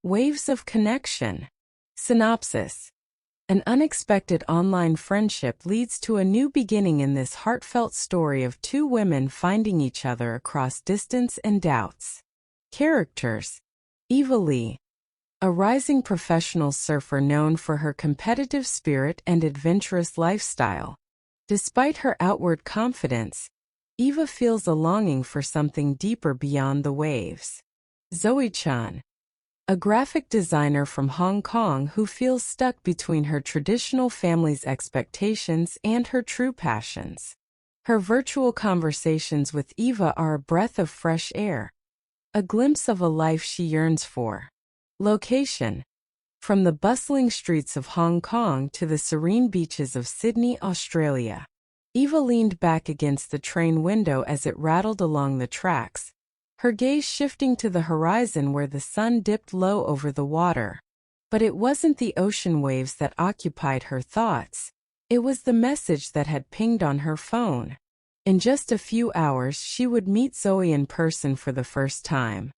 Waves of connection. Synopsis. An unexpected online friendship leads to a new beginning in this heartfelt story of two women finding each other across distance and doubts. Characters. Eva Lee, a rising professional surfer known for her competitive spirit and adventurous lifestyle. Despite her outward confidence, Eva feels a longing for something deeper beyond the waves. Zoe Chan, a graphic designer from Hong Kong who feels stuck between her traditional family's expectations and her true passions. Her virtual conversations with Eva are a breath of fresh air, a glimpse of a life she yearns for. Location. From the bustling streets of Hong Kong to the serene beaches of Sydney, Australia. Eva leaned back against the train window as it rattled along the tracks, her gaze shifting to the horizon where the sun dipped low over the water. But it wasn't the ocean waves that occupied her thoughts. It was the message that had pinged on her phone. In just a few hours she would meet Zoe in person for the first time.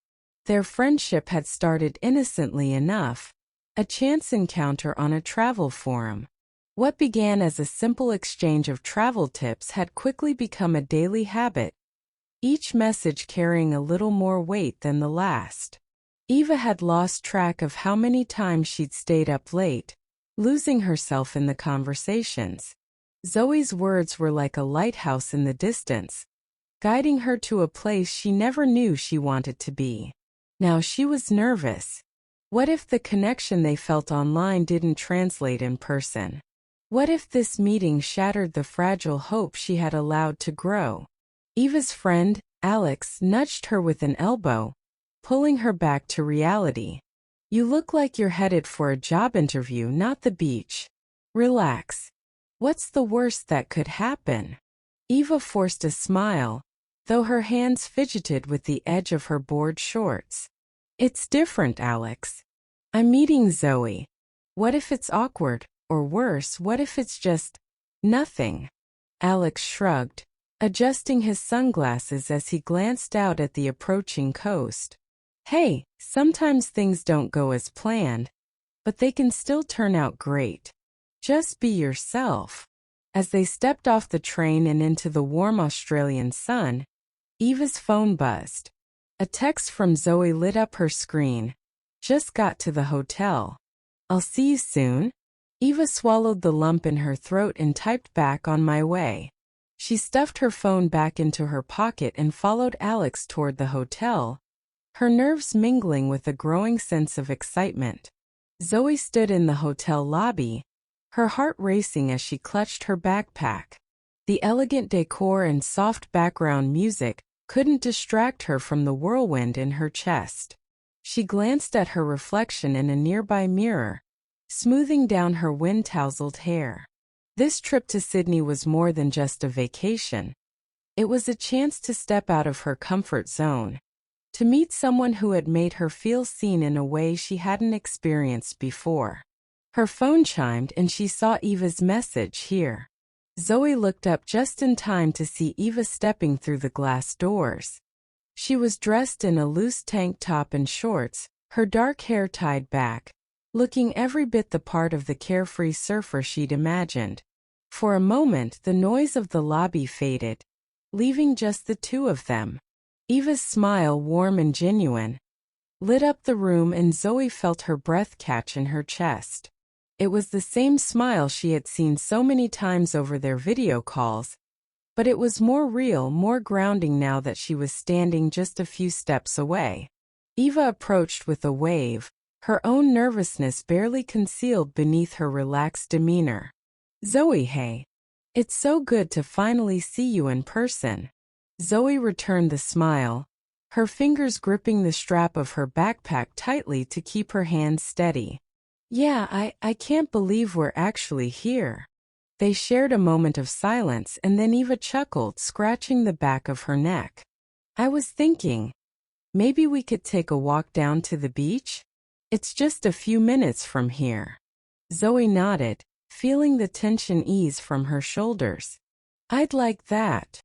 Their friendship had started innocently enough, a chance encounter on a travel forum. What began as a simple exchange of travel tips had quickly become a daily habit, each message carrying a little more weight than the last. Eva had lost track of how many times she'd stayed up late, losing herself in the conversations. Zoe's words were like a lighthouse in the distance, guiding her to a place she never knew she wanted to be. Now she was nervous. What if the connection they felt online didn't translate in person? What if this meeting shattered the fragile hope she had allowed to grow? Eva's friend, Alex, nudged her with an elbow, pulling her back to reality. "You look like you're headed for a job interview, not the beach. Relax. What's the worst that could happen?" Eva forced a smile, though her hands fidgeted with the edge of her board shorts. "It's different, Alex. I'm meeting Zoe. What if it's awkward, or worse, what if it's just nothing?" Alex shrugged, adjusting his sunglasses as he glanced out at the approaching coast. "Hey, sometimes things don't go as planned, but they can still turn out great. Just be yourself." As they stepped off the train and into the warm Australian sun, Eva's phone buzzed. A text from Zoe lit up her screen. "Just got to the hotel. I'll see you soon." Eva swallowed the lump in her throat and typed back, "On my way." She stuffed her phone back into her pocket and followed Alex toward the hotel, her nerves mingling with a growing sense of excitement. Zoe stood in the hotel lobby, her heart racing as she clutched her backpack. The elegant decor and soft background music couldn't distract her from the whirlwind in her chest. She glanced at her reflection in a nearby mirror, smoothing down her wind-tousled hair. This trip to Sydney was more than just a vacation. It was a chance to step out of her comfort zone, to meet someone who had made her feel seen in a way she hadn't experienced before. Her phone chimed and she saw Eva's message, "Here." Zoe looked up just in time to see Eva stepping through the glass doors. She was dressed in a loose tank top and shorts, her dark hair tied back, looking every bit the part of the carefree surfer she'd imagined. For a moment the noise of the lobby faded, leaving just the two of them. Eva's smile, warm and genuine, lit up the room and Zoe felt her breath catch in her chest. It was the same smile she had seen so many times over their video calls, but it was more real, more grounding now that she was standing just a few steps away. Eva approached with a wave, her own nervousness barely concealed beneath her relaxed demeanor. "Zoe, hey. It's so good to finally see you in person." Zoe returned the smile, her fingers gripping the strap of her backpack tightly to keep her hands steady. "Yeah, I can't believe we're actually here." They shared a moment of silence and then Eva chuckled, scratching the back of her neck. "I was thinking, maybe we could take a walk down to the beach? It's just a few minutes from here." Zoe nodded, feeling the tension ease from her shoulders. "I'd like that."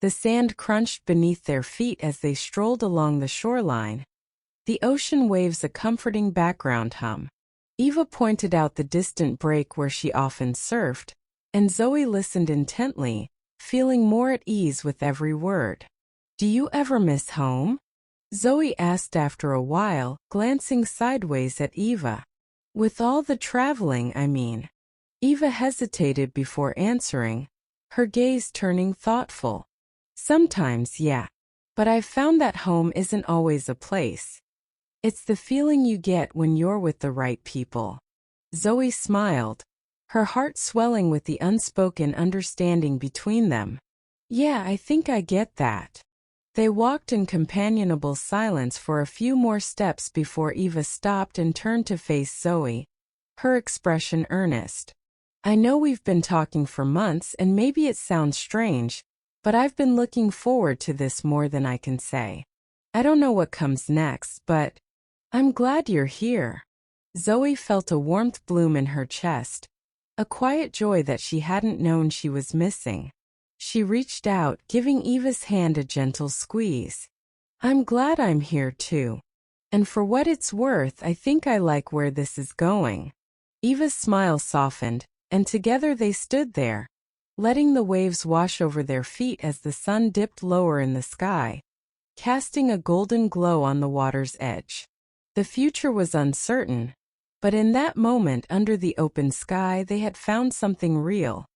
The sand crunched beneath their feet as they strolled along the shoreline, the ocean waves a comforting background hum. Eva pointed out the distant break where she often surfed, and Zoe listened intently, feeling more at ease with every word. "Do you ever miss home?" Zoe asked after a while, glancing sideways at Eva. "With all the traveling, I mean." Eva hesitated before answering, her gaze turning thoughtful. "Sometimes, yeah. But I've found that home isn't always a place. It's the feeling you get when you're with the right people." Zoe smiled, her heart swelling with the unspoken understanding between them. "Yeah, I think I get that." They walked in companionable silence for a few more steps before Eva stopped and turned to face Zoe, her expression earnest. "I know we've been talking for months and maybe it sounds strange, but I've been looking forward to this more than I can say. I don't know what comes next, but I'm glad you're here." Zoe felt a warmth bloom in her chest, a quiet joy that she hadn't known she was missing. She reached out, giving Eva's hand a gentle squeeze. "I'm glad I'm here too. And for what it's worth, I think I like where this is going." Eva's smile softened, and together they stood there, letting the waves wash over their feet as the sun dipped lower in the sky, casting a golden glow on the water's edge. The future was uncertain, but in that moment under the open sky they had found something real,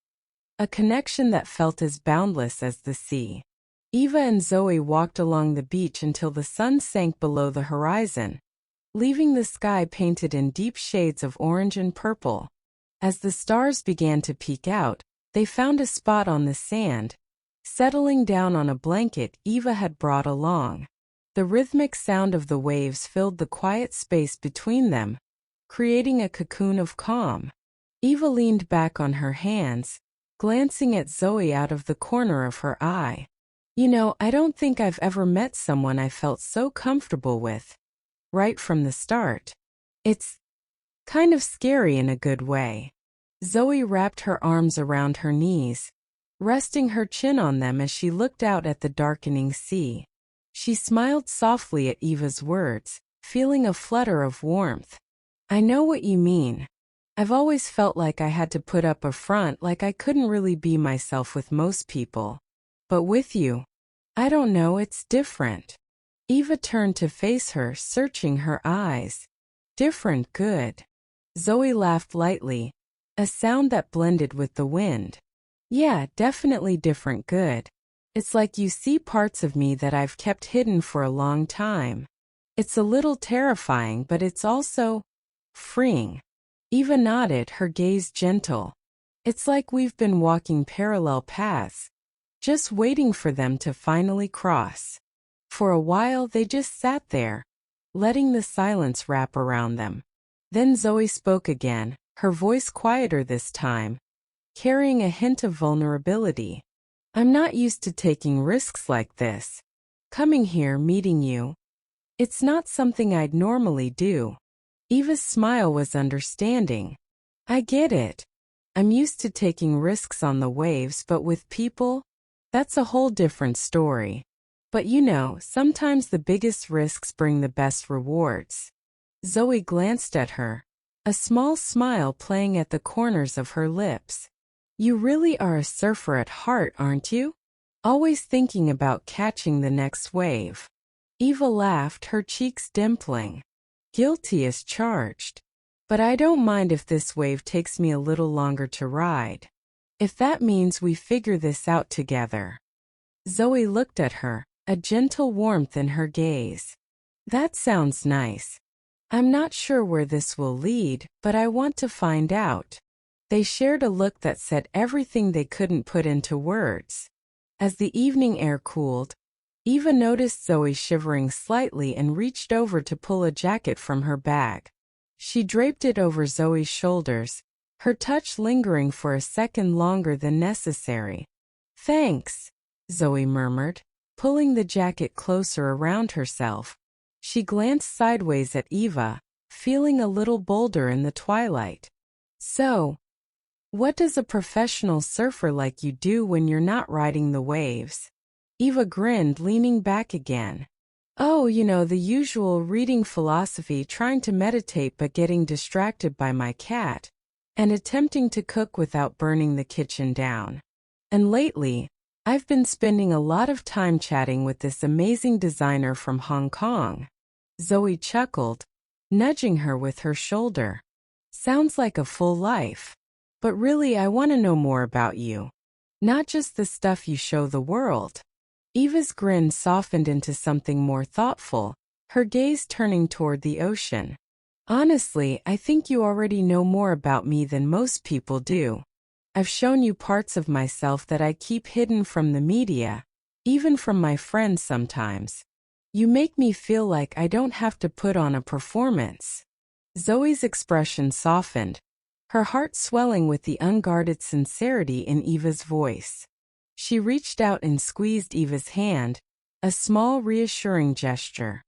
a connection that felt as boundless as the sea. Eva and Zoe walked along the beach until the sun sank below the horizon, leaving the sky painted in deep shades of orange and purple. As the stars began to peek out, they found a spot on the sand, settling down on a blanket Eva had brought along. The rhythmic sound of the waves filled the quiet space between them, creating a cocoon of calm. Eva leaned back on her hands, glancing at Zoe out of the corner of her eye. "You know, I don't think I've ever met someone I felt so comfortable with, right from the start. It's kind of scary in a good way." Zoe wrapped her arms around her knees, resting her chin on them as she looked out at the darkening sea. She smiled softly at Eva's words, feeling a flutter of warmth. "I know what you mean. I've always felt like I had to put up a front, like I couldn't really be myself with most people. But with you, I don't know, it's different." Eva turned to face her, searching her eyes. "Different, good." Zoe laughed lightly, a sound that blended with the wind. "Yeah, definitely different, good. It's like you see parts of me that I've kept hidden for a long time. It's a little terrifying, but it's also freeing." Eva nodded, her gaze gentle. "It's like we've been walking parallel paths, just waiting for them to finally cross." For a while they just sat there, letting the silence wrap around them. Then Zoe spoke again, her voice quieter this time, carrying a hint of vulnerability. "I'm not used to taking risks like this. Coming here, meeting you. It's not something I'd normally do." Eva's smile was understanding. "I get it. I'm used to taking risks on the waves, but with people, that's a whole different story. But you know, sometimes the biggest risks bring the best rewards." Zoe glanced at her, a small smile playing at the corners of her lips. "You really are a surfer at heart, aren't you? Always thinking about catching the next wave." Eva laughed, her cheeks dimpling. "Guilty as charged. But I don't mind if this wave takes me a little longer to ride. If that means we figure this out together." Zoe looked at her, a gentle warmth in her gaze. "That sounds nice. I'm not sure where this will lead, but I want to find out." They shared a look that said everything they couldn't put into words. As the evening air cooled, Eva noticed Zoe shivering slightly and reached over to pull a jacket from her bag. She draped it over Zoe's shoulders, her touch lingering for a second longer than necessary. "Thanks," Zoe murmured, pulling the jacket closer around herself. She glanced sideways at Eva, feeling a little bolder in the twilight. "So, what does a professional surfer like you do when you're not riding the waves?" Eva grinned, leaning back again. Oh, the usual reading philosophy, trying to meditate but getting distracted by my cat, and attempting to cook without burning the kitchen down. And lately, I've been spending a lot of time chatting with this amazing designer from Hong Kong. Zoe chuckled, nudging her with her shoulder. Sounds like a full life. But really, I want to know more about you. Not just the stuff you show the world. Eva's grin softened into something more thoughtful, her gaze turning toward the ocean. Honestly, I think you already know more about me than most people do. I've shown you parts of myself that I keep hidden from the media, even from my friends sometimes. You make me feel like I don't have to put on a performance. Zoe's expression softened, her heart swelling with the unguarded sincerity in Eva's voice. She reached out and squeezed Eva's hand, a small reassuring gesture.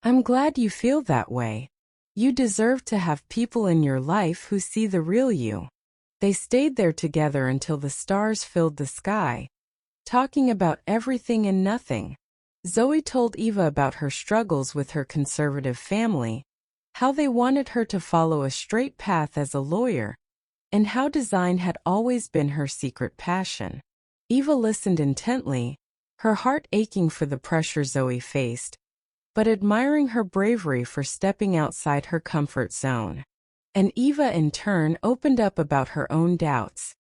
I'm glad you feel that way. You deserve to have people in your life who see the real you. They stayed there together until the stars filled the sky, talking about everything and nothing. Zoe told Eva about her struggles with her conservative family, how they wanted her to follow a straight path as a lawyer, and how design had always been her secret passion. Eva listened intently, her heart aching for the pressure Zoe faced, but admiring her bravery for stepping outside her comfort zone. And Eva in turn opened up about her own doubts,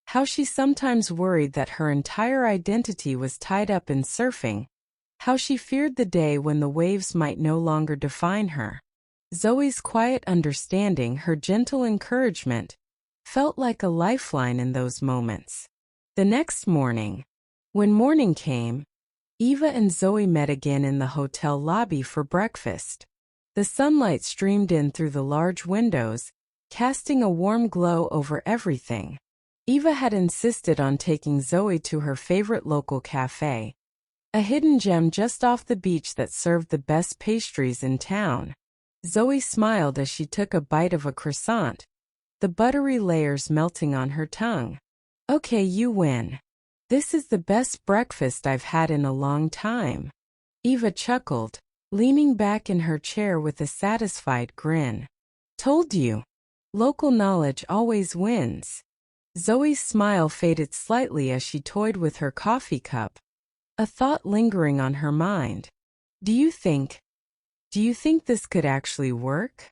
how she sometimes worried that her entire identity was tied up in surfing, how she feared the day when the waves might no longer define her. Zoe's quiet understanding, her gentle encouragement, felt like a lifeline in those moments. The next morning, when morning came, Eva and Zoe met again in the hotel lobby for breakfast. The sunlight streamed in through the large windows, casting a warm glow over everything. Eva had insisted on taking Zoe to her favorite local cafe, a hidden gem just off the beach that served the best pastries in town. Zoe smiled as she took a bite of a croissant, the buttery layers melting on her tongue. Okay, you win. This is the best breakfast I've had in a long time. Eva chuckled, leaning back in her chair with a satisfied grin. Told you. Local knowledge always wins. Zoe's smile faded slightly as she toyed with her coffee cup, a thought lingering on her mind. Do you think this could actually work?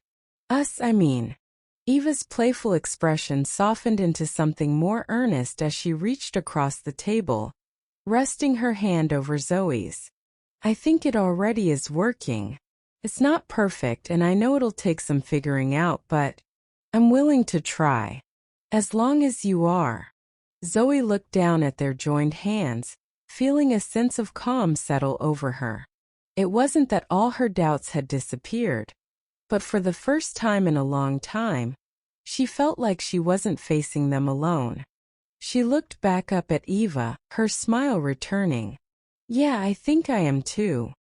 I mean. Eva's playful expression softened into something more earnest as she reached across the table, resting her hand over Zoe's. I think it already is working. It's not perfect and I know it'll take some figuring out, but I'm willing to try. As long as you are. Zoe looked down at their joined hands, feeling a sense of calm settle over her. It wasn't that all her doubts had disappeared, but for the first time in a long time, she felt like she wasn't facing them alone. She looked back up at Eva, her smile returning. Yeah, I think I am too.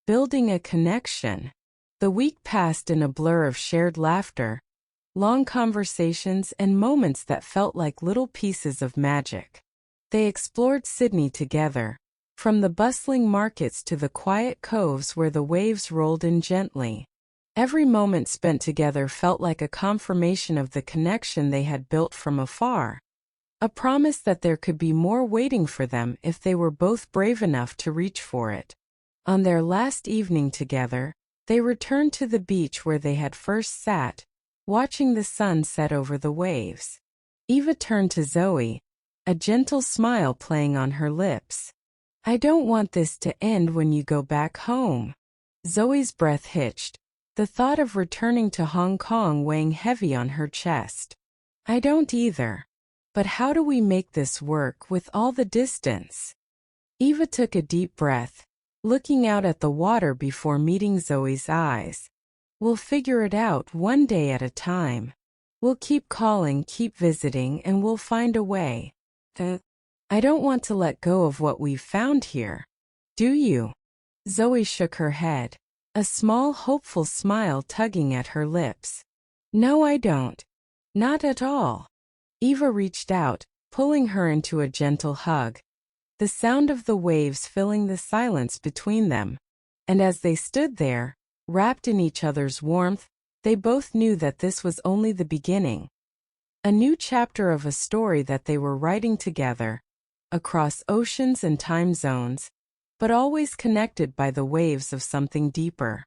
Building a connection. The week passed in a blur of shared laughter, long conversations and moments that felt like little pieces of magic. They explored Sydney together, from the bustling markets to the quiet coves where the waves rolled in gently. Every moment spent together felt like a confirmation of the connection they had built from afar, a promise that there could be more waiting for them if they were both brave enough to reach for it. On their last evening together, they returned to the beach where they had first sat, watching the sun set over the waves. Eva turned to Zoe, a gentle smile playing on her lips. I don't want this to end when you go back home. Zoe's breath hitched, the thought of returning to Hong Kong weighing heavy on her chest. I don't either. But how do we make this work with all the distance? Eva took a deep breath, looking out at the water before meeting Zoe's eyes. We'll figure it out one day at a time. We'll keep calling, keep visiting, and we'll find a way. I don't want to let go of what we've found here. Do you? Zoe shook her head, a small hopeful smile tugging at her lips. No, I don't. Not at all. Eva reached out, pulling her into a gentle hug, the sound of the waves filling the silence between them. And as they stood there, wrapped in each other's warmth, they both knew that this was only the beginning. A new chapter of a story that they were writing together, across oceans and time zones, but always connected by the waves of something deeper.